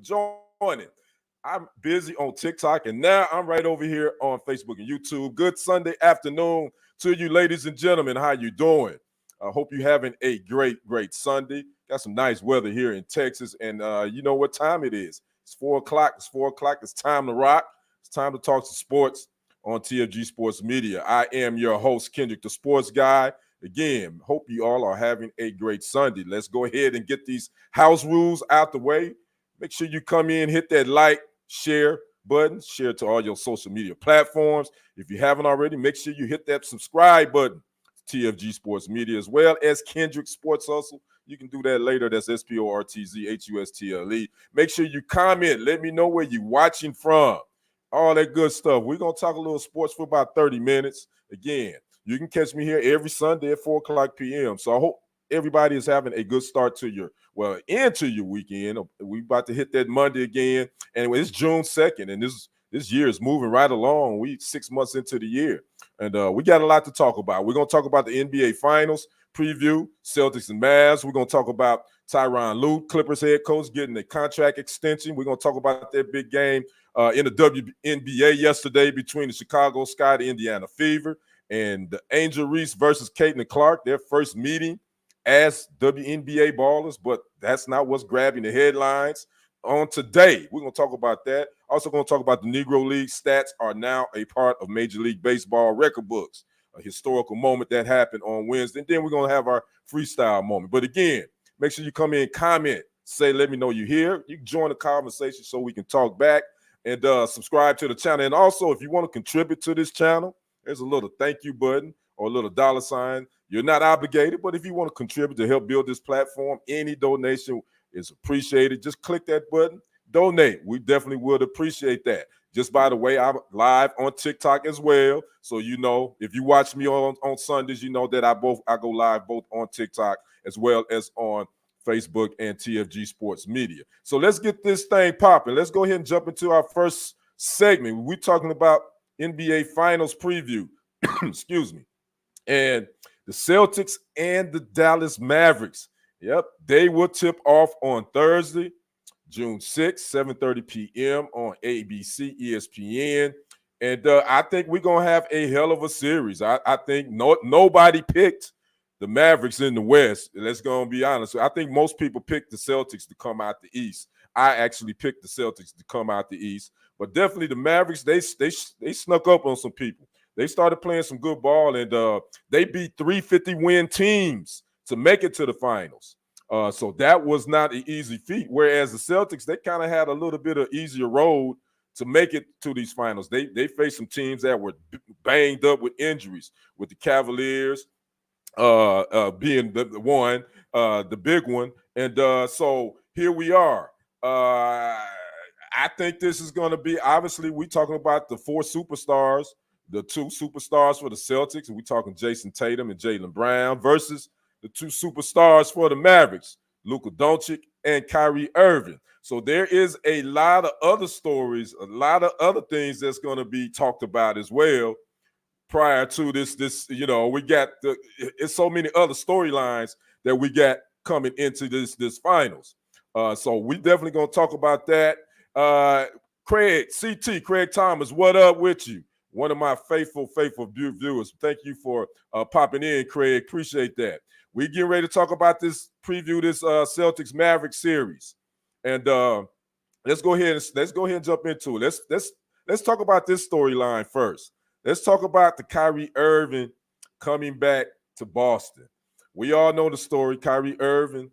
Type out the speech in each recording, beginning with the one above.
joining. I'm busy on TikTok, and now I'm right over here on Facebook and YouTube. Good Sunday afternoon to you, ladies and gentlemen. How you doing? I hope you're having a great Sunday. Got some nice weather here in Texas, and you know what time it is. It's 4 o'clock. It's 4 o'clock. It's time to rock. It's time to talk to sports on TFG Sports Media. I am your host, Kendrick, the sports guy. Again, hope you all are having a great Sunday. Let's go ahead and get these house rules out the way. Make sure you come in, hit that like, share button, share to all your social media platforms. If you haven't already, make sure you hit that subscribe button to TFG Sports Media, as well as Kendrick Sports Hustle. You can do that later. That's SporTZ. Make sure you comment. Let me know where you're watching from. All that good stuff. We're going to talk a little sports for about 30 minutes. Again, you can catch me here every Sunday at 4 o'clock p.m. So I hope everybody is having a good start to into your weekend. We about to hit that Monday again. And it's June 2nd, and this year is moving right along. We 6 months into the year. And we got a lot to talk about. We're going to talk about the NBA Finals preview, Celtics and Mavs. We're going to talk about Tyronn Lue, Clippers head coach, getting a contract extension. We're going to talk about that big game in the WNBA yesterday between the Chicago Sky, the Indiana Fever, and the Angel Reese versus Caitlin Clark, their first meeting as WNBA ballers, but that's not what's grabbing the headlines on today. We're going to talk about that. Also going to talk about the Negro League stats are now a part of Major League Baseball record books, a historical moment that happened on Wednesday. And then we're going to have our freestyle moment. But again, make sure you come in, comment, say, let me know you're here. You can join the conversation so we can talk back, and subscribe to the channel. And also, if you want to contribute to this channel, there's a little thank you button or a little dollar sign. You're not obligated, but if you want to contribute to help build this platform, any donation is appreciated. Just click that button, donate. We definitely would appreciate that. Just by the way, I'm live on TikTok as well. So you know, if you watch me on Sundays, you know that I go live both on TikTok as well as on Facebook and TFG Sports Media. So let's get this thing popping. Let's go ahead and jump into our first segment. We're talking about NBA Finals preview. Excuse me. And the Celtics and the Dallas Mavericks. Yep, they will tip off on Thursday, June 6th, 7:30 p.m. on ABC, ESPN. And I think we're going to have a hell of a series. I think nobody picked the Mavericks in the West. Let's go and be honest. I think most people picked the Celtics to come out the East. I actually picked the Celtics to come out the East. But definitely the Mavericks, they snuck up on some people. They started playing some good ball, and they beat 350-win teams to make it to the finals. So that was not an easy feat, whereas the Celtics, they kind of had a little bit of easier road to make it to these finals. They faced some teams that were banged up with injuries, with the Cavaliers being the big one. And so here we are. I think this is going to be, obviously, we're talking about the four superstars, the two superstars for the Celtics, and we're talking Jason Tatum and Jaylen Brown versus the two superstars for the Mavericks, Luka Doncic and Kyrie Irving. So there is a lot of other stories, a lot of other things that's going to be talked about as well prior to this, you know, we got it's so many other storylines that we got coming into this finals. So we definitely going to talk about that. Craig Thomas, what up with you? One of my faithful viewers. Thank you for popping in, Craig. Appreciate that. We getting ready to talk about this Celtics Mavericks series, and let's go ahead and jump into it. Let's talk about this storyline first. Let's talk about the Kyrie Irving coming back to Boston. We all know the story. Kyrie Irving,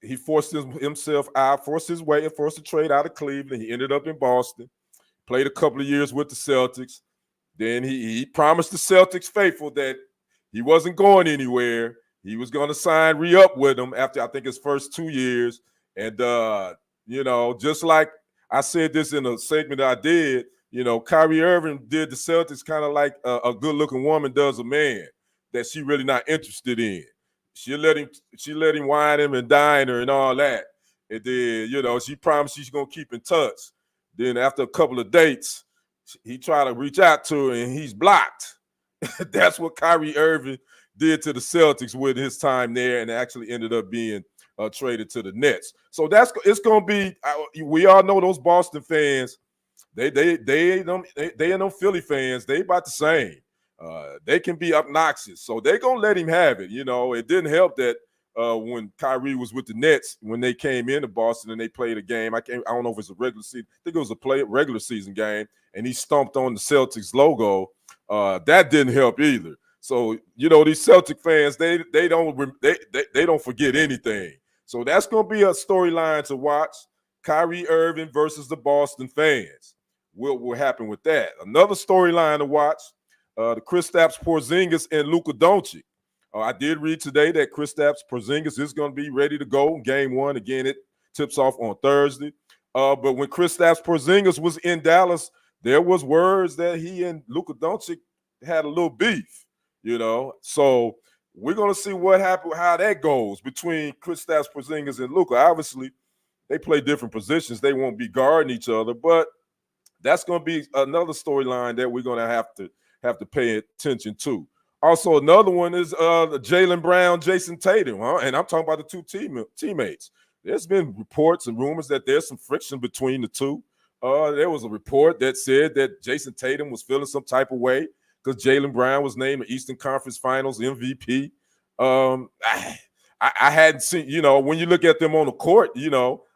he forced himself out, forced his way, and forced a trade out of Cleveland. He ended up in Boston, played a couple of years with the Celtics. Then he promised the Celtics faithful that he wasn't going anywhere. He was going to re-up with them after, I think, his first 2 years. And, you know, just like I said this in a segment I did, you know, Kyrie Irving did the Celtics kind of like a good-looking woman does a man that she really not interested in. She let him wine him and dine her and all that. And then, you know, she promised she's going to keep in touch. Then after a couple of dates, he tried to reach out to her and he's blocked. That's what Kyrie Irving did to the Celtics with his time there, and it actually ended up being traded to the Nets. So it's going to be. We all know those Boston fans. They ain't them Philly fans. They about the same. They can be obnoxious, so they're gonna let him have it. It didn't help that when Kyrie was with the Nets, when they came into Boston and they played a game. I don't know if it's a regular season. I think it was a regular season game, and he stomped on the Celtics logo. That didn't help either. So these Celtic fans, they don't forget anything. So that's gonna be a storyline to watch. Kyrie Irving versus the Boston fans. What will happen with that? Another storyline to watch. The Kristaps Porzingis and Luka Doncic. I did read today that Kristaps Porzingis is going to be ready to go in game one. Again, it tips off on Thursday. But when Kristaps Porzingis was in Dallas, there was words that he and Luka Doncic had a little beef, So we're going to see what happened, how that goes between Kristaps Porzingis and Luka. Obviously, they play different positions. They won't be guarding each other, but that's going to be another storyline that we're going to have to pay attention to. Also, another one is Jaylen Brown, Jason Tatum, and I'm talking about the two teammates. There's been reports and rumors that there's some friction between the two. There was a report that said that Jason Tatum was feeling some type of way because Jaylen Brown was named the Eastern Conference Finals MVP. I hadn't seen, when you look at them on the court,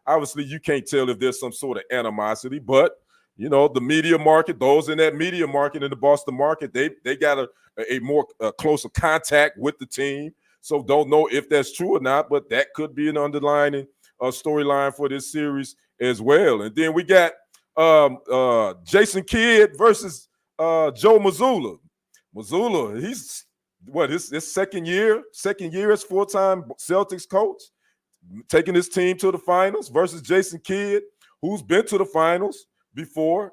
obviously you can't tell if there's some sort of animosity, but the media market, those in that media market in the Boston market, they got a more closer contact with the team. So don't know if that's true or not, but that could be an underlining storyline for this series as well. And then we got Jason Kidd versus Joe Mazzulla. Mazzulla, he's his second year as full-time Celtics coach, taking his team to the finals versus Jason Kidd, who's been to the finals before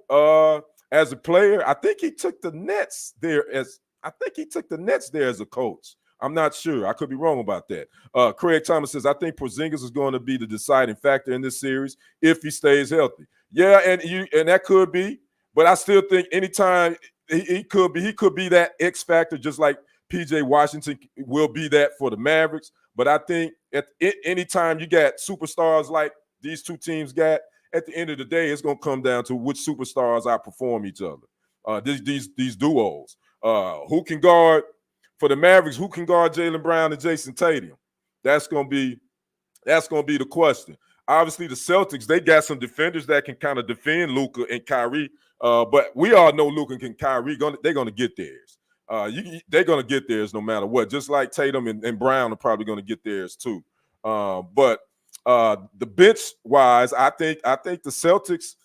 as a player. I think he took the Nets there as a coach. I'm not sure. I could be wrong about that. Craig Thomas says, I think Porzingis is going to be the deciding factor in this series if he stays healthy. Yeah, and that could be, but I still think anytime he could be that X factor, just like PJ Washington will be that for the Mavericks. But I think at any time you got superstars like these two teams got, at the end of the day, it's going to come down to which superstars outperform each other. These duos. Who can guard for the Mavericks? Who can guard Jaylen Brown and Jason Tatum? That's going to be the question. Obviously, the Celtics, they got some defenders that can kind of defend Luka and Kyrie. But we all know Luka and Kyrie, they're going to get theirs. They're going to get theirs no matter what. Just like Tatum and Brown are probably going to get theirs too. But the bench wise, I think the Celtics,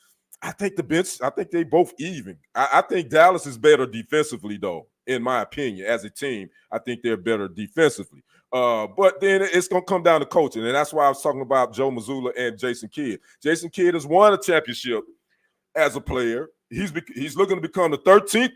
I think they both even. I think Dallas is better defensively, though, in my opinion, as a team. I think they're better defensively. But then it's going to come down to coaching, and that's why I was talking about Joe Mazzulla and Jason Kidd. Jason Kidd has won a championship as a player. He's looking to become the 13th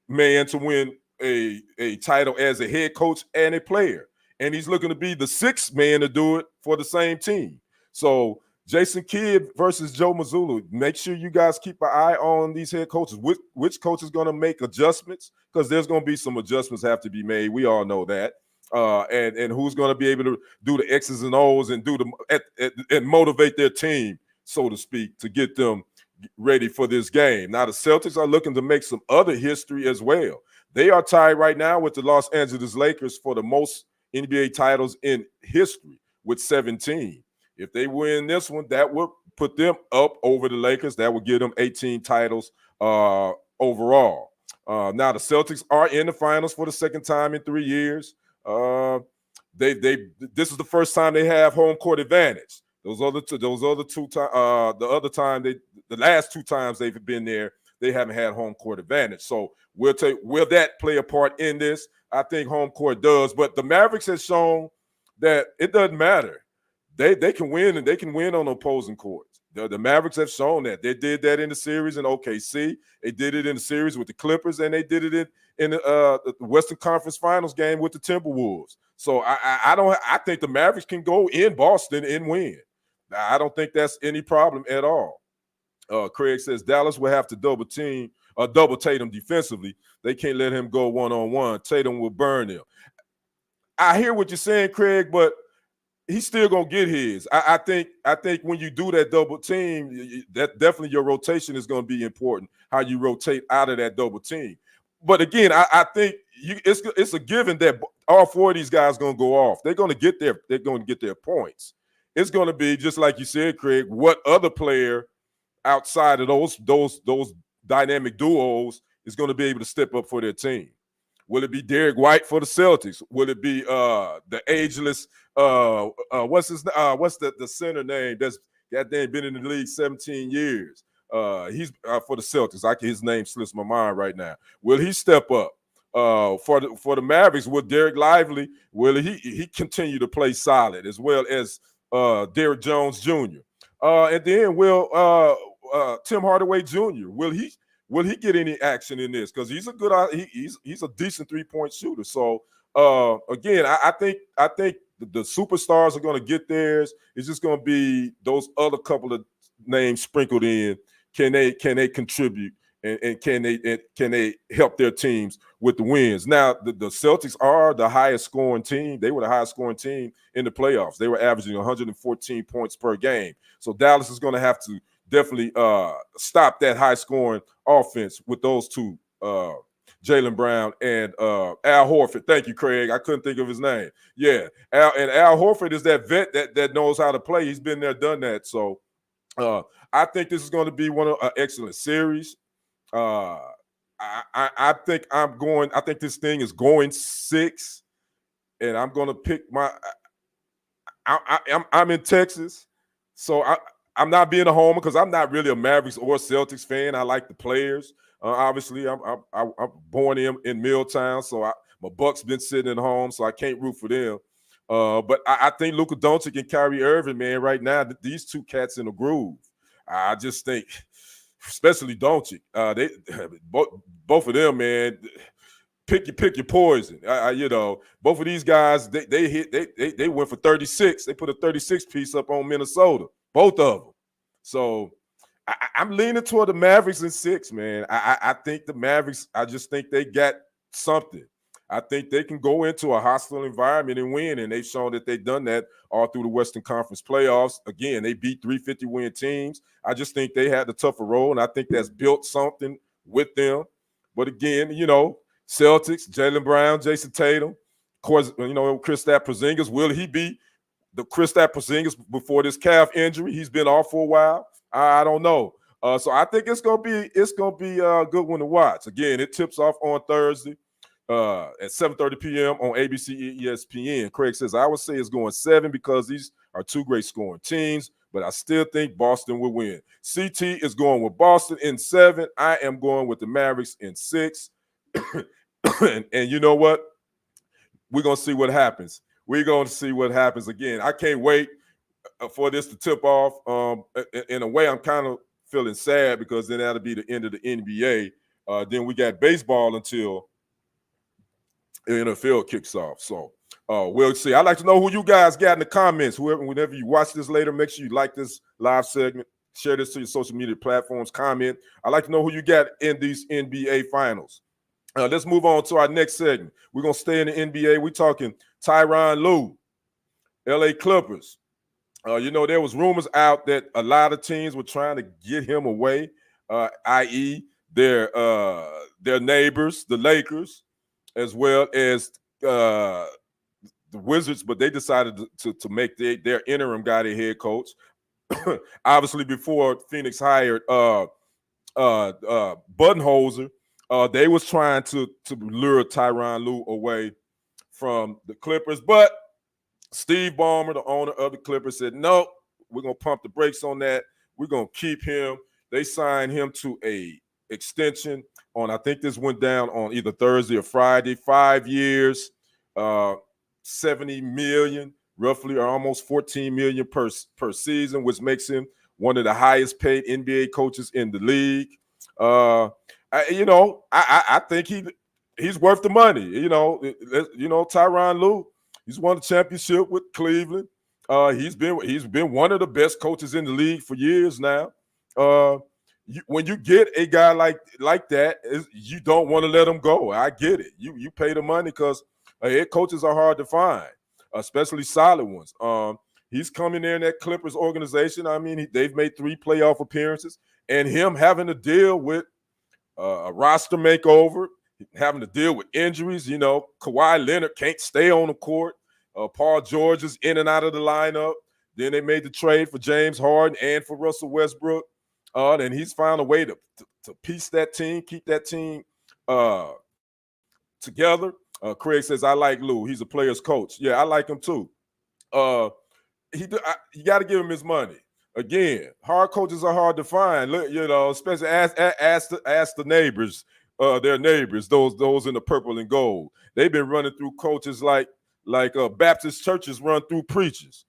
man to win a title as a head coach and a player. And he's looking to be the 6th man to do it for the same team. So Jason Kidd versus Joe Mazzulla. Make sure you guys keep an eye on these head coaches. Which coach is going to make adjustments? Because there's going to be some adjustments have to be made. We all know that. And who's going to be able to do the X's and O's and and motivate their team, so to speak, to get them ready for this game. Now the Celtics are looking to make some other history as well. They are tied right now with the Los Angeles Lakers for the most NBA titles in history with 17. If they win this one, that would put them up over the Lakers. That would give them 18 titles overall. Now the Celtics are in the finals for the second time in 3 years. This is the first time they have home court advantage. The last 2 times they've been there, they haven't had home court advantage. So will that play a part in this? I think home court does, but the Mavericks has shown that it doesn't matter. They can win, and they can win on opposing courts. The Mavericks have shown that. They did that in the series in OKC. They did it in the series with the Clippers, and they did it in the Western Conference Finals game with the Timberwolves. So I think the Mavericks can go in Boston and win. I don't think that's any problem at all. Craig says Dallas will have to double Tatum defensively. They can't let him go one-on-one. Tatum will burn them. I hear what you're saying, Craig, but he's still gonna get his. I think when you do that double team, that definitely your rotation is gonna be important. How you rotate out of that double team. But again, I think it's a given that all four of these guys gonna go off. They're gonna get their points. It's gonna be just like you said, Craig. What other player outside of those dynamic duos is going to be able to step up for their team? Will it be Derek White for the Celtics? Will it be the ageless what's the center name that's goddamn been in the league 17 years? He's for the Celtics. His name slips my mind right now. Will he step up? For the Mavericks, will Derek Lively, will he continue to play solid, as well as Derrick Jones Jr.? And then will Tim Hardaway Jr. Will he get any action in this? Because he's a good he's a decent 3-point shooter. So again, I think the superstars are going to get theirs. It's just going to be those other couple of names sprinkled in. Can they contribute and can they help their teams with the wins? Now the Celtics are the highest scoring team. They were the highest scoring team in the playoffs. They were averaging 114 points per game. So Dallas is going to have to definitely stop that high scoring offense with those two, Jaylen Brown and Al Horford. Thank you, Craig. I couldn't think of his name. Yeah, Al Horford is that vet that knows how to play. He's been there, done that. So I think this is going to be an excellent series. I think this thing is going 6, and I'm going to pick I'm in Texas, so I'm not being a homer because I'm not really a Mavericks or Celtics fan. I like the players. Obviously, I'm born in Milltown, so my Bucks been sitting at home, so I can't root for them. But I think Luka Doncic and Kyrie Irving, man, right now, these two cats in a groove. I just think, especially Doncic, they both of them, man. Pick your poison. Both of these guys, they went for 36. They put a 36 piece up on Minnesota, both of them. So I'm leaning toward the Mavericks in 6, man. I think the Mavericks, I just think they got something. I think they can go into a hostile environment and win, and they've shown that they've done that all through the Western Conference playoffs. Again, they beat 350-win teams. I just think they had the tougher role, and I think that's built something with them. But again, Celtics, Jaylen Brown, Jason Tatum, of course, Kristaps Porzingis. Will he be the Kristaps Porzingis before this calf injury? He's been off for a while. I don't know. So I think it's gonna be a good one to watch. Again, it tips off on Thursday at 7:30 p.m. on ABC ESPN. Craig says, I would say it's going 7 because these are two great scoring teams, but I still think Boston will win. CT is going with Boston in 7. I am going with the Mavericks in 6. and you know what? We're going to see what happens. We're going to see what happens again. I can't wait for this to tip off. In a way, I'm kind of feeling sad because then that'll be the end of the NBA. Then we got baseball until the NFL kicks off. So we'll see. I'd like to know who you guys got in the comments. Whenever you watch this later, make sure you like this live segment. Share this to your social media platforms. Comment. I'd like to know who you got in these NBA Finals. Let's move on to our next segment. We're going to stay in the NBA. We're talking Tyronn Lue, LA Clippers. There was rumors out that a lot of teams were trying to get him away, i.e. their neighbors, the Lakers, as well as the Wizards, but they decided to make their interim guy their head coach. Obviously, before Phoenix hired Budenholzer, they was trying to lure Tyronn Lue away from the Clippers, but Steve Ballmer, the owner of the Clippers, said, no, we're going to pump the brakes on that. We're going to keep him. They signed him to a extension on, I think this went down on either Thursday or Friday, 5 years, $70 million, roughly, or almost $14 million per season, which makes him one of the highest paid NBA coaches in the league. I think he's worth the money. Tyronn Lue, he's won the championship with Cleveland. He's been one of the best coaches in the league for years now. When you get a guy like that, you don't want to let him go. I get it. You pay the money because head coaches are hard to find. especially solid ones. He's coming there in that Clippers organization. I mean, they've made 3 playoff appearances, and him having to deal with a roster makeover, having to deal with injuries. You know, Kawhi Leonard can't stay on the court. Paul George is in and out of the lineup. Then they made the trade for James Harden and for Russell Westbrook. And he's found a way to piece that team, keep that team together. Craig says, I like Lou. He's a player's coach. Yeah, I like him too. You got to give him his money. Again, hard coaches are hard to find. Look, you know, especially ask the neighbors, their neighbors, those in the purple and gold. They've been running through coaches like Baptist churches run through preachers.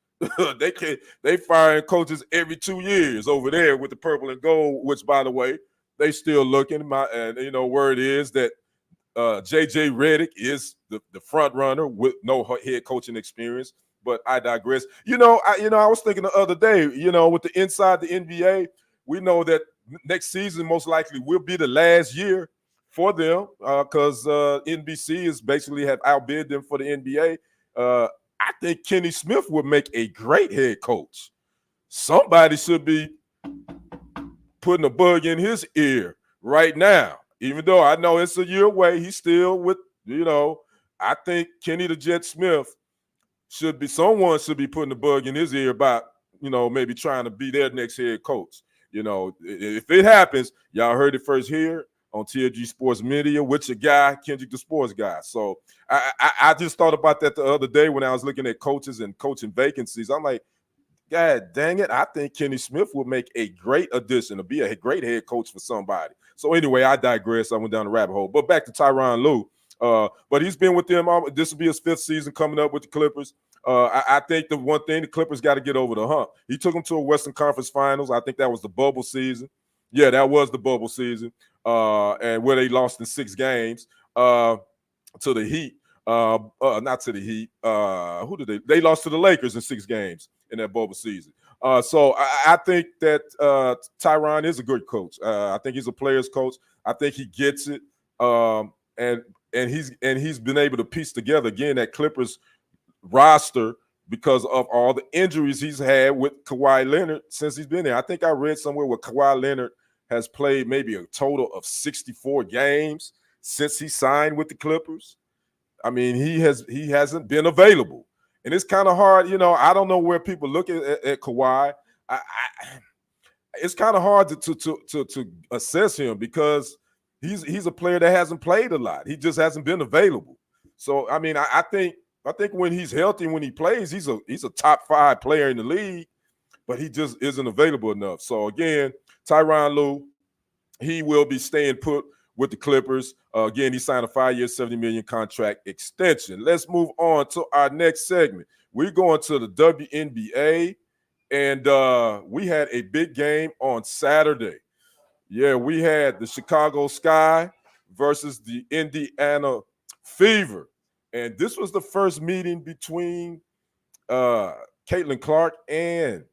They firing coaches every 2 years over there with the purple and gold, which, by the way, they still looking. And you know, word is that JJ Redick is the front runner with no head coaching experience. But I digress. I was thinking the other day, with the inside the NBA, we know that next season most likely will be the last year for them because NBC is basically have outbid them for the NBA. I think Kenny Smith would make a great head coach. Somebody should be putting a bug in his ear right now, even though I know it's a year away. He's still with, I think Kenny the Jet Smith someone should be putting the bug in his ear about, maybe trying to be their next head coach. If it happens, y'all heard it first here on TLG Sports Media with your guy, Kendrick the Sports Guy. So I just thought about that the other day when I was looking at coaches and coaching vacancies. I'm like, God dang it, I think Kenny Smith will make a great addition to be a great head coach for somebody. So anyway, I digress. I went down the rabbit hole. But back to Tyronn Lue. But he's been with them. This will be his 5th season coming up with the Clippers. I think the one thing the Clippers got to get over the hump. He took them to a Western Conference Finals. I think that was the bubble season. Yeah, that was the bubble season. And where they lost in 6 games to the Heat. Not to the Heat. Who did they lost to the Lakers in 6 games in that bubble season. So I think that Tyronn is a good coach. I think he's a player's coach. I think he gets it. And he's been able to piece together again that Clippers roster because of all the injuries he's had with Kawhi Leonard since he's been there. I think I read somewhere where Kawhi Leonard has played maybe a total of 64 games since he signed with the Clippers. I mean, he hasn't been available, and it's kind of hard. I don't know where people look at Kawhi. It's kind of hard to assess him because he's a player that hasn't played a lot. He just hasn't been available. So I mean, I think when he's healthy, when he plays, he's a top 5 player in the league, but he just isn't available enough. So again, Tyronn Lue, he will be staying put with the Clippers. Again, he signed a 5-year, $70 million contract extension. Let's move on to our next segment. We're going to the WNBA, and we had a big game on Saturday. Yeah, we had the Chicago Sky versus the Indiana Fever. And this was the first meeting between Caitlin Clark and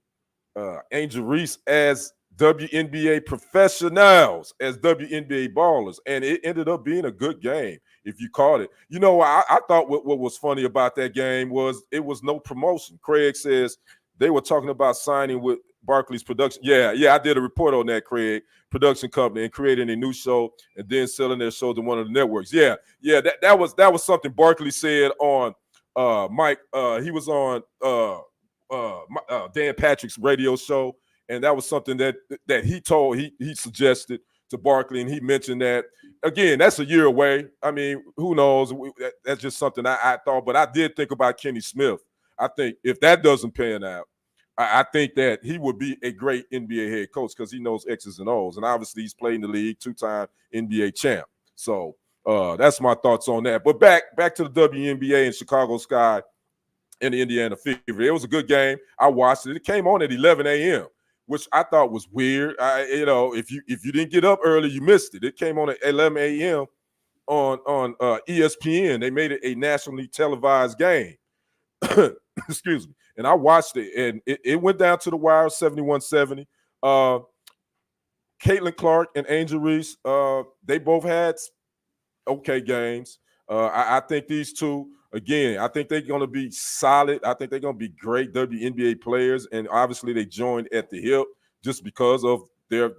Angel Reese as WNBA professionals, as WNBA ballers. And it ended up being a good game, if you caught it. I thought what was funny about that game was it was no promotion. Craig says they were talking about signing with Barclays Production. Yeah, I did a report on that, Craig, production company, and creating a new show and then selling their show to one of the networks. Yeah, that was something Barkley said on Mike. He was on Dan Patrick's radio show, and that was something that he suggested to Barkley, and he mentioned that. Again, that's a year away. I mean, who knows? That's just something I thought, but I did think about Kenny Smith. I think if that doesn't pan out, I think that he would be a great NBA head coach because he knows X's and O's. And obviously he's played in the league, 2-time NBA champ. So that's my thoughts on that. But back to the WNBA and Chicago Sky and the Indiana Fever. It was a good game. I watched it. It came on at 11 a.m., which I thought was weird. If you didn't get up early, you missed it. It came on at 11 a.m. on ESPN. They made it a nationally televised game. Excuse me. And I watched it, and it went down to the wire, 71-70. Caitlin Clark and Angel Reese, they both had okay games. I think these two, again, I think they're going to be solid. I think they're going to be great WNBA players, and obviously they joined at the hip just because of their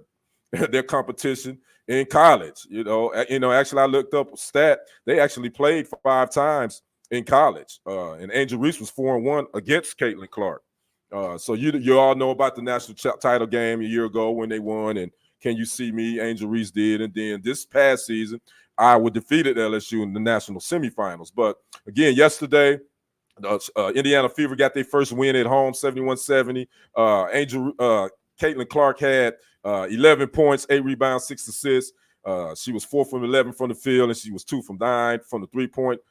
their competition in college. Actually, I looked up a stat. They actually played 5 times in college, and Angel Reese was 4-1 against Caitlin Clark. So you all know about the national title game a year ago when they won, and Can You See Me? Angel Reese did, and then this past season, Iowa defeated LSU in the national semifinals. But again, yesterday, Indiana Fever got their first win at home, 71-70. Caitlin Clark had 11 points, 8 rebounds, 6 assists. She was 4 from 11 from the field, and she was 2 from 9 from the three-point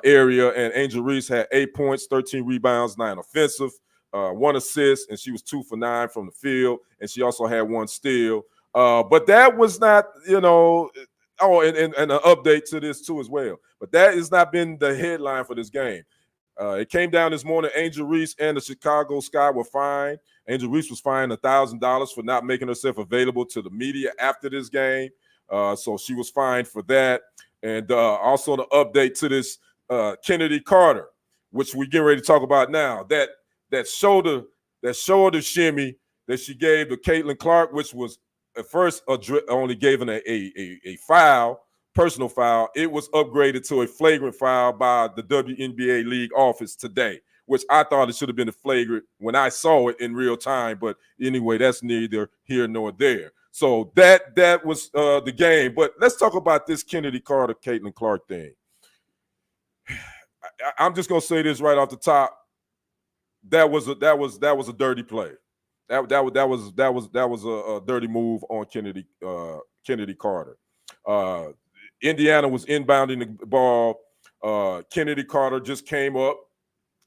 area. And Angel Reese had 8 points, 13 rebounds, 9 offensive, 1 assist, and she was 2 for 9 from the field. And she also had 1 steal. But that was not, Oh, and an update to this too as well. But that has not been the headline for this game. It came down this morning. Angel Reese and the Chicago Sky were fined. Angel Reese was fined $1,000 for not making herself available to the media after this game. So she was fined for that. And also the update to this Kennedy Carter, which we're getting ready to talk about now. That shoulder shimmy that she gave to Caitlin Clark, which was at first only gave her a foul, personal foul. It was upgraded to a flagrant foul by the WNBA league office today, which I thought it should have been a flagrant when I saw it in real time. But anyway, that's neither here nor there. So that was the game. But let's talk about this Kennedy Carter, Caitlin Clark thing. I'm just gonna say this right off the top. That was a dirty play. That was a dirty move on Kennedy Carter. Indiana was inbounding the ball. Kennedy Carter just came up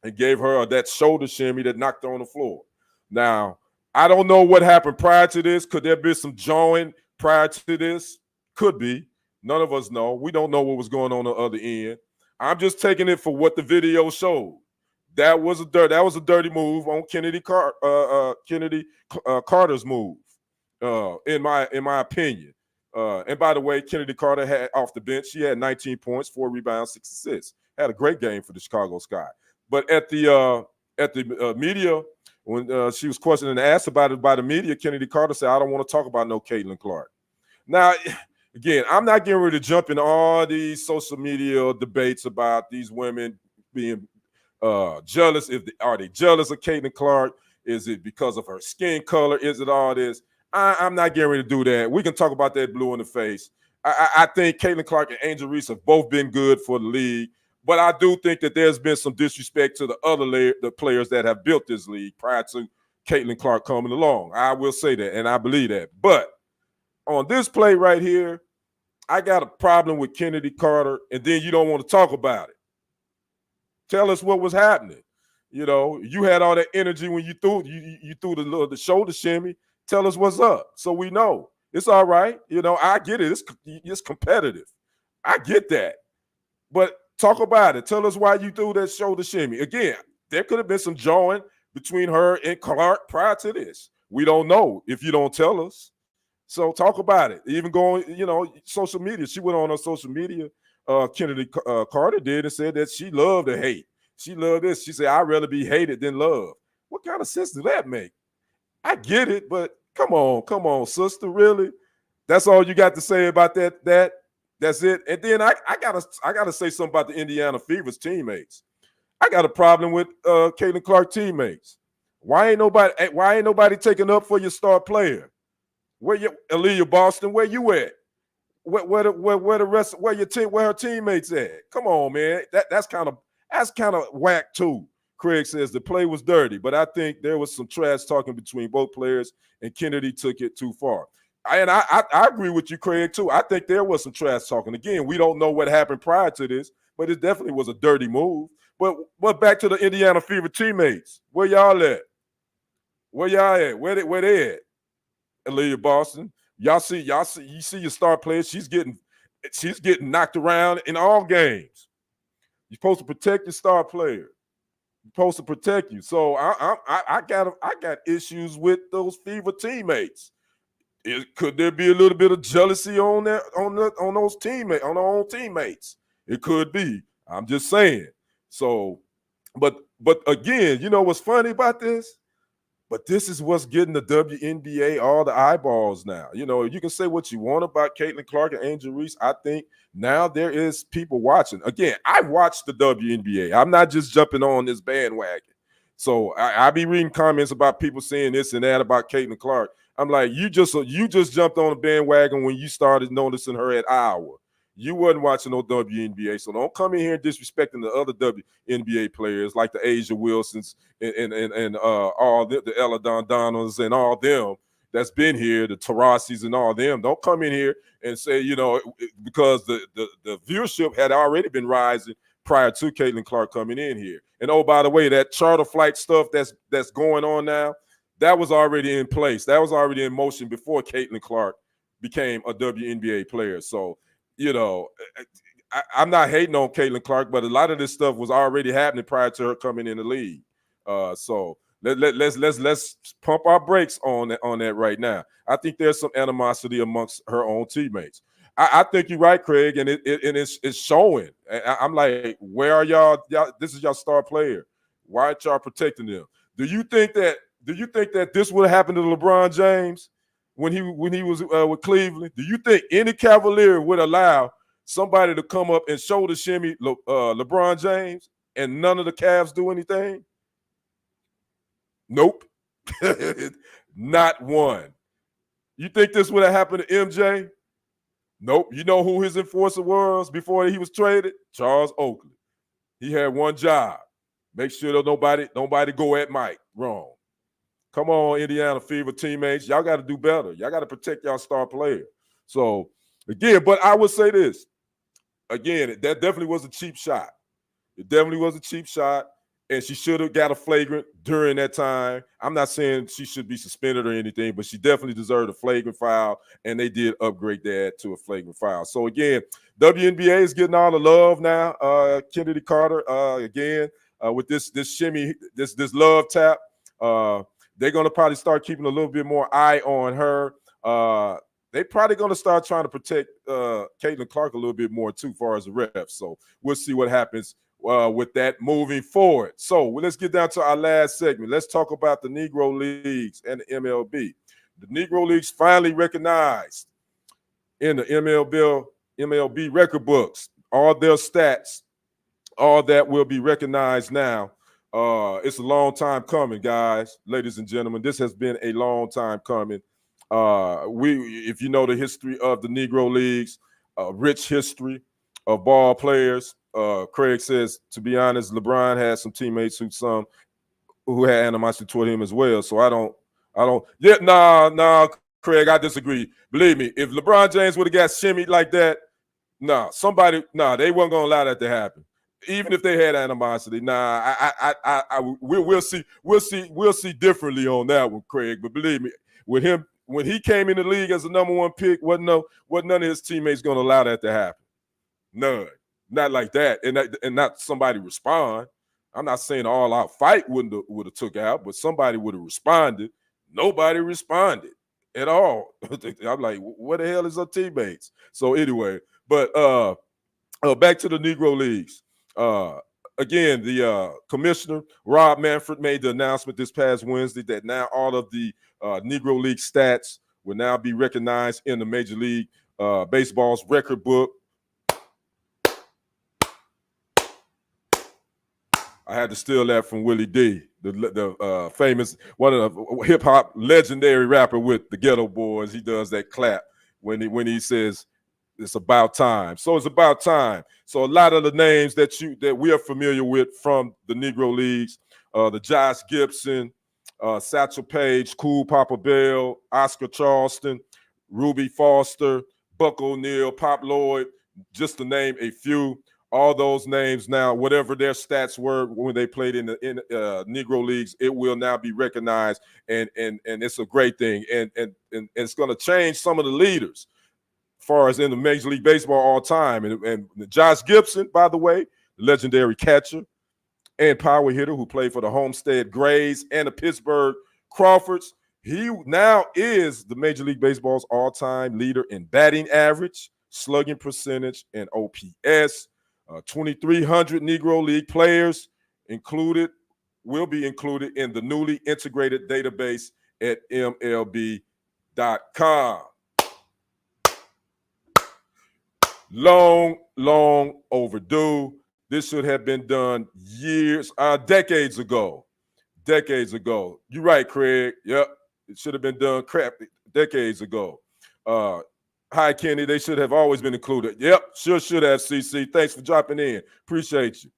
and gave her that shoulder shimmy that knocked her on the floor. Now, I don't know what happened prior to this. Could there be some jawing prior to this? Could be. None of us know. We don't know what was going on the other end. I'm just taking it for what the video showed. That was a dirty move on Kennedy Carter's move, in my opinion. And by the way, Kennedy Carter had off the bench. She had 19 points, 4 rebounds, 6 assists. Had a great game for the Chicago Sky. But at the media, when she was questioned and asked about it by the media, Kennedy Carter said, "I don't want to talk about no Caitlin Clark." Now, again, I'm not getting ready to jump in all these social media debates about these women being jealous. Are they jealous of Caitlin Clark? Is it because of her skin color? Is it all this? I'm not getting ready to do that. We can talk about that blue in the face. I think Caitlin Clark and Angel Reese have both been good for the league, but I do think that there's been some disrespect to the players that have built this league prior to Caitlin Clark coming along. I will say that, and I believe that. But on this play right here, I got a problem with Kennedy Carter, and then you don't want to talk about it. Tell us what was happening. You had all that energy when you threw the shoulder shimmy. Tell us what's up so we know. It's all right. I get it. It's competitive. I get that. But talk about it. Tell us why you threw that shoulder shimmy. Again, there could have been some jawing between her and Clark prior to this. We don't know if you don't tell us. So talk about it. Even going, social media. She went on her social media. Kennedy Carter did and said that she loved to hate. She loved this. She said, "I'd rather be hated than loved." What kind of sense does that make? I get it, but come on, sister. Really? That's all you got to say about that? That's it. And then I gotta say something about the Indiana Fever's teammates. I got a problem with Caitlin Clark teammates. Why ain't nobody taking up for your star player? Where Aaliyah Boston? Where you at? Where her teammates at? Come on, man. That's kind of whack too. Craig says the play was dirty, but I think there was some trash talking between both players, and Kennedy took it too far. I agree with you, Craig, too. I think there was some trash talking. Again, we don't know what happened prior to this, but it definitely was a dirty move. But back to the Indiana Fever teammates. Where y'all at? Where y'all at? Where they at? Aaliyah Boston. You see your star player. She's getting knocked around in all games. You're supposed to protect your star player. You're supposed to protect you. So I got issues with those Fever teammates. Could there be a little bit of jealousy on those teammates, on their own teammates? It could be. I'm just saying. So, but again, you know what's funny about this? But this is what's getting the WNBA all the eyeballs now. You know, you can say what you want about Caitlin Clark and Angel Reese. I think now there is people watching. Again, I watched the WNBA. I'm not just jumping on this bandwagon. So I be reading comments about people saying this and that about Caitlin Clark. I'm like, you just jumped on the bandwagon when you started noticing her at Iowa. You wasn't watching no WNBA, so don't come in here disrespecting the other WNBA players like the Asia Wilsons and all the Ella Dondonas and all them that's been here, the Tarasis and all them. Don't come in here and say, you know, because the viewership had already been rising prior to Caitlin Clark coming in here. And oh, by the way, that charter flight stuff that's going on now, that was already in place. That was already in motion before Caitlin Clark became a WNBA player. So, you know, I'm not hating on Caitlin Clark, but a lot of this stuff was already happening prior to her coming in the league. So let's pump our brakes on that right now. I think there's some animosity amongst her own teammates. I think you're right, Craig, and it's showing. I'm like, where are y'all? This is your star player. Why aren't y'all protecting them? Do you think that this would have happened to LeBron James when he was with Cleveland? Do you think any Cavalier would allow somebody to come up and shoulder shimmy LeBron James and none of the Cavs do anything? Nope. Not one. You think this would have happened to MJ? Nope. You know who his enforcer was before he was traded? Charles Oakley. He had one job. Make sure that nobody go at Mike wrong. Come on, Indiana Fever teammates. Y'all got to do better. Y'all got to protect y'all star player. So, again, but I would say this. Again, that definitely was a cheap shot. It definitely was a cheap shot, and she should have got a flagrant during that time. I'm not saying she should be suspended or anything, but she definitely deserved a flagrant foul, and they did upgrade that to a flagrant foul. So, again, WNBA is getting all the love now. Kennedy Carter, again, with this shimmy, this love tap, they're going to probably start keeping a little bit more eye on her. They're probably going to start trying to protect Caitlin Clark a little bit more, too, as far as the refs. So we'll see what happens with that moving forward. So let's get down to our last segment. Let's talk about the Negro Leagues and the MLB. The Negro Leagues finally recognized in the MLB record books all their stats, all that will be recognized now. It's a long time coming, guys, ladies and gentlemen. This has been a long time coming. If you know the history of the Negro Leagues, rich history of ball players. Craig says, to be honest, LeBron had some teammates who had animosity toward him as well. So I don't. Yeah, nah, Craig, I disagree. Believe me, if LeBron James would have got shimmied like that, they weren't gonna allow that to happen. Even if they had animosity, we'll see differently on that one, Craig. But believe me, with him, when he came in the league as the number one pick, wasn't none of his teammates going to allow that to happen. None, not like that, and not somebody respond. I'm not saying all out fight would have took out, but somebody would have responded. Nobody responded at all. I'm like, what the hell is our teammates? So anyway, but back to the Negro Leagues. Again, the commissioner, Rob Manfred, made the announcement this past Wednesday that now all of the Negro League stats will now be recognized in the Major League Baseball's record book. I had to steal that from Willie D, the famous, one of the hip-hop legendary rapper with the Ghetto Boys. He does that clap when he says, it's about time. So it's about time. So a lot of the names that we are familiar with from the Negro Leagues, the Josh Gibson, Satchel Paige, Cool Papa Bell, Oscar Charleston, Ruby Foster, Buck O'Neal, Pop Lloyd, just to name a few. All those names now, whatever their stats were when they played in Negro Leagues, it will now be recognized, and it's a great thing. And it's going to change some of the leaders as far as in the Major League Baseball all time. And Josh Gibson, by the way, the legendary catcher and power hitter who played for the Homestead Grays and the Pittsburgh Crawfords, he now is the Major League Baseball's all-time leader in batting average, slugging percentage, and OPS. 2,300 Negro League players will be included in the newly integrated database at MLB.com. Long overdue. This should have been done decades ago. You're right, Craig. Yep. It should have been done decades ago. Hi, Kenny. They should have always been included. Yep. Should have, CC. Thanks for dropping in. Appreciate you.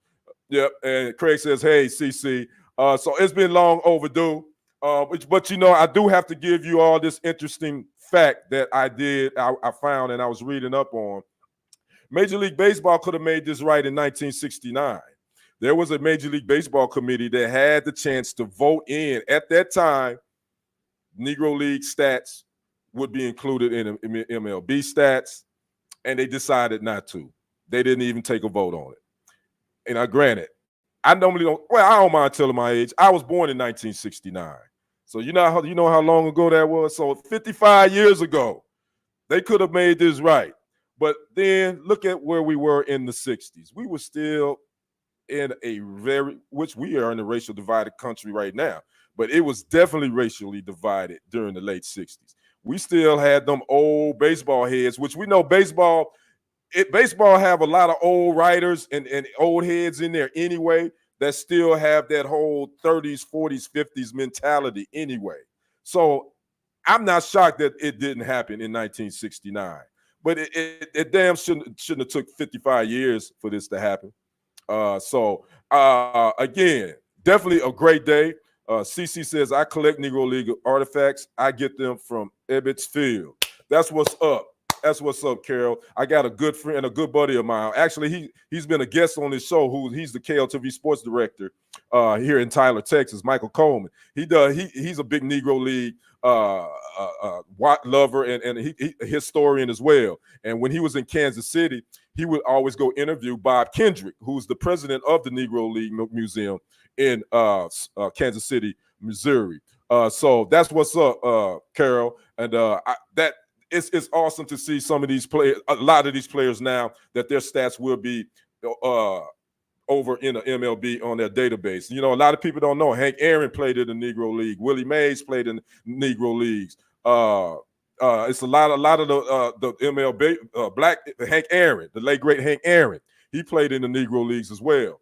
Yep. And Craig says, hey, CC. So it's been long overdue. But I do have to give you all this interesting fact that I found and I was reading up on. Major League Baseball could have made this right in 1969. There was a Major League Baseball committee that had the chance to vote in. At that time, Negro League stats would be included in MLB stats, and they decided not to. They didn't even take a vote on it. And granted, I normally don't. Well, I don't mind telling my age. I was born in 1969, so you know how long ago that was. So 55 years ago, they could have made this right. But then look at where we were in the 60s. We were still in which we are in a racial divided country right now, but it was definitely racially divided during the late 60s. We still had them old baseball heads, which we know baseball have a lot of old writers and old heads in there anyway that still have that whole 30s, 40s, 50s mentality anyway. So I'm not shocked that it didn't happen in 1969. But it damn shouldn't have took 55 years for this to happen. Again, definitely a great day. CC says, I collect Negro League artifacts. I get them from Ebbets Field. That's what's up. That's what's up, Carol. I got a good friend, a good buddy of mine. Actually, he's been a guest on this show. He's the KLTV sports director here in Tyler, Texas, Michael Coleman. He's a big Negro League lover and a historian as well. And when he was in Kansas City, he would always go interview Bob Kendrick, who's the president of the Negro League Museum in Kansas City, Missouri. So that's what's up, Carol. And it's awesome to see some of these players, a lot of these players now, that their stats will be over in the MLB on their database. A lot of people don't know. Hank Aaron played in the Negro League. Willie Mays played in the Negro Leagues. It's a lot of the MLB black Hank Aaron, the late great Hank Aaron. He played in the Negro Leagues as well.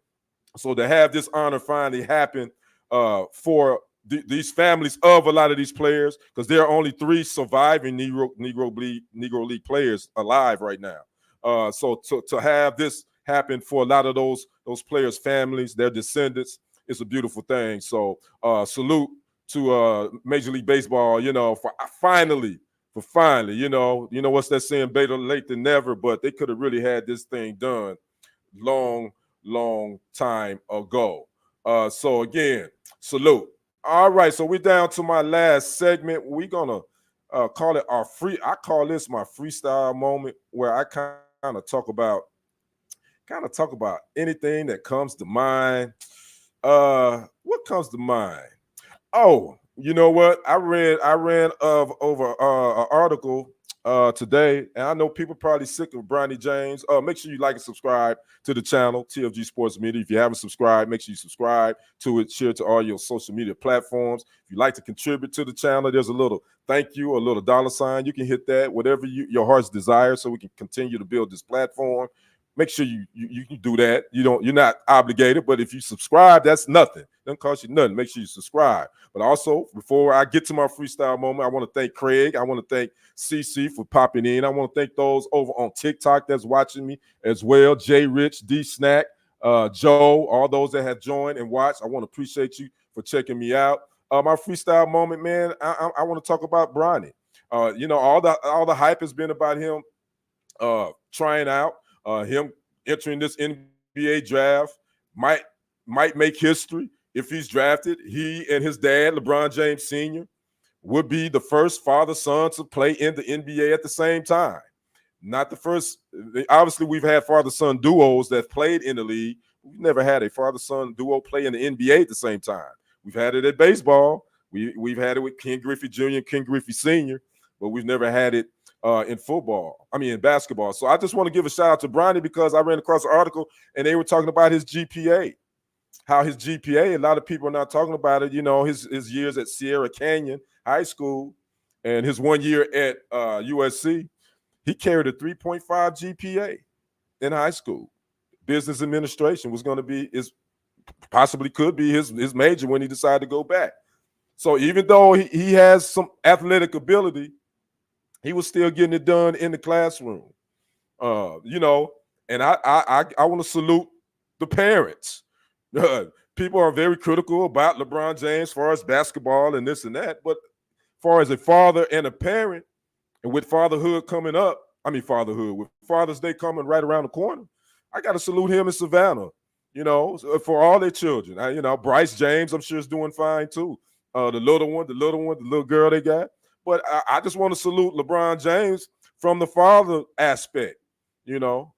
So to have this honor finally happen for these families of a lot of these players, because there are only 3 surviving Negro League players alive right now. So to have this happen for a lot of those players' families, their descendants, it's a beautiful thing. So salute to Major League Baseball, for finally, what's that saying, better late than never, but they could have really had this thing done long time ago. So again, salute. All right, so we're down to my last segment. We're gonna call it I call this my freestyle moment, where I kind of talk about anything that comes to mind. What comes to mind? Oh, you know what? I ran over an article today, and I know people probably sick of Bronny James. Make sure you like and subscribe to the channel, TFG Sports Media. If you haven't subscribed, make sure you subscribe to it, share it to all your social media platforms. If you'd like to contribute to the channel, there's a little thank you, a little $sign. You can hit that, whatever your heart's desire, so we can continue to build this platform. Make sure you can do that. You're not obligated, but if you subscribe, that's nothing. Doesn't cost you nothing. Make sure you subscribe. But also, before I get to my freestyle moment, I want to thank Craig. I want to thank CC for popping in. I want to thank those over on TikTok that's watching me as well. Jay Rich, D Snack, Joe, all those that have joined and watched. I want to appreciate you for checking me out. My freestyle moment, man. I want to talk about Bronny. All the hype has been about him trying out. Him entering this NBA draft might make history if he's drafted. He and his dad, LeBron James Sr., would be the first father-son to play in the NBA at the same time. Not the first. Obviously, we've had father-son duos that played in the league. We've never had a father-son duo play in the NBA at the same time. We've had it at baseball. We've had it with Ken Griffey Jr. and Ken Griffey Sr., but we've never had it in football. I mean, in basketball. So I just want to give a shout out to Bronny because I ran across an article and they were talking about his GPA. How his GPA, a lot of people are not talking about it. You know, his years at Sierra Canyon High School and his 1 year at USC, he carried a 3.5 GPA in high school. Business administration was going to be possibly could be his major when he decided to go back. So even though he has some athletic ability, he was still getting it done in the classroom. You know, and I want to salute the parents. People are very critical about LeBron James as far as basketball and this and that, but as far as a father and a parent, and with fatherhood coming up, with Father's Day coming right around the corner, I got to salute him in Savannah. You know, for all their children. Bryce James, I'm sure is doing fine too. The little girl they got. But I just want to salute LeBron James from the father aspect. You know,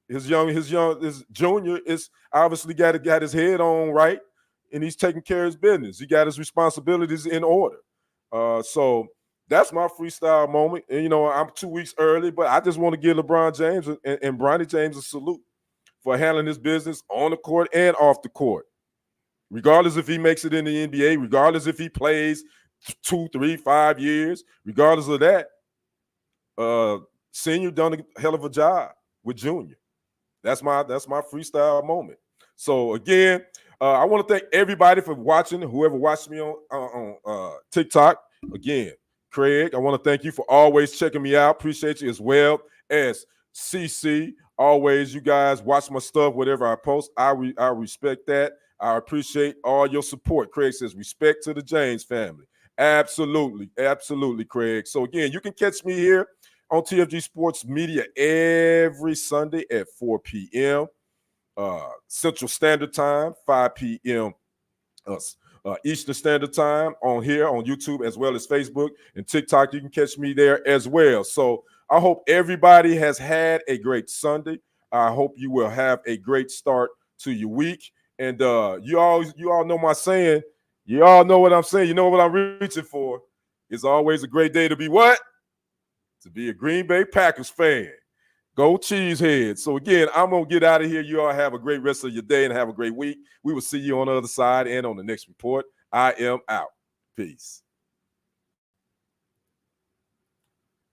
his junior is obviously got his head on right, and he's taking care of his business. He got his responsibilities in order. So that's my freestyle moment. And you know, I'm 2 weeks early, but I just want to give LeBron James and Bronny James a salute for handling his business on the court and off the court. Regardless if he makes it in the NBA, regardless if he plays 2, 3, 5 years, regardless of that, senior done a hell of a job with junior. That's my freestyle moment. So again, I want to thank everybody for watching. Whoever watched me on TikTok, again, Craig, I want to thank you for always checking me out. Appreciate you as well as CC. Always, you guys watch my stuff, whatever I post. I respect that. I appreciate all your support. Craig says, respect to the James family. Absolutely, absolutely, Craig. So again, you can catch me here on TFG Sports Media every Sunday at 4 p.m. Central Standard Time, 5 p.m. Eastern Standard Time on here on YouTube as well as Facebook and TikTok. You can catch me there as well. So I hope everybody has had a great Sunday. I hope you will have a great start to your week. And you all know my saying. You all know what I'm saying. You know what I'm reaching for. It's always a great day to be what? To be a Green Bay Packers fan. Go Cheesehead. So again, I'm going to get out of here. You all have a great rest of your day and have a great week. We will see you on the other side and on the next report. I am out. Peace.